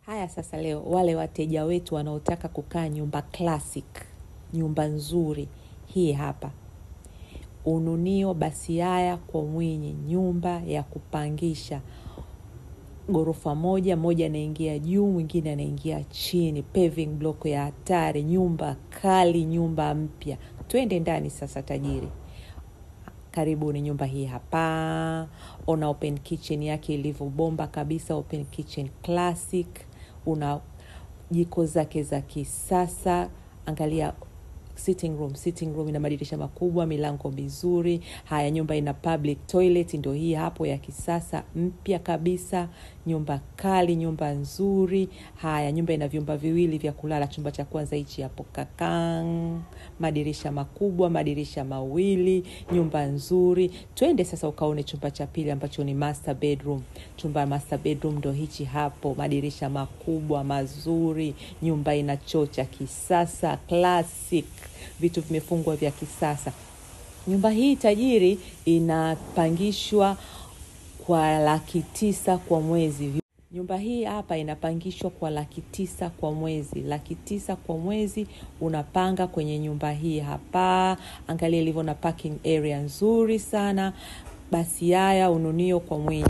Haya sasa leo wale wateja wetu wanaotaka kukaa nyumba classic, nyumba nzuri, hii hapa. Ununio Basiaya kwa Mwinyi, nyumba ya kupangisha. Ghorofa moja anaingia juu, mwingine anaingia chini, paving block ya hatari, nyumba kali, nyumba mpya. Twende ndani sasa tajiri. Karibuni, nyumba hii hapa. Ona open kitchen yake ilivyo bomba kabisa, open kitchen classic. Una jiko zake za kisasa. Angalia sitting room ina madirisha makubwa, milango mizuri. Haya, nyumba ina public toilet, ndio hii hapo ya kisasa mpya kabisa. Nyumba kali, nyumba nzuri. Haya, nyumba ina vyumba viwili vya kulala, chumba cha kwanza hichi hapo kakang. Madirisha makubwa, madirisha mawili, nyumba nzuri. Twende sasa ukaone chumba cha pili ambacho ni master bedroom. Chumba ya master bedroom ndio hichi hapo, madirisha makubwa mazuri, nyumba ina choo cha kisasa classic, vitu vimefungwa vya kisasa. Nyumba hii tajiri inapangishwa kwa 900,000 kwa mwezi. Nyumba hii hapa inapangishwa kwa 900,000 kwa mwezi. 900,000 kwa mwezi unapanga kwenye nyumba hii hapa. Angalia ilivyo na parking area nzuri sana. Basiaya, Ununio kwa Mwinyi.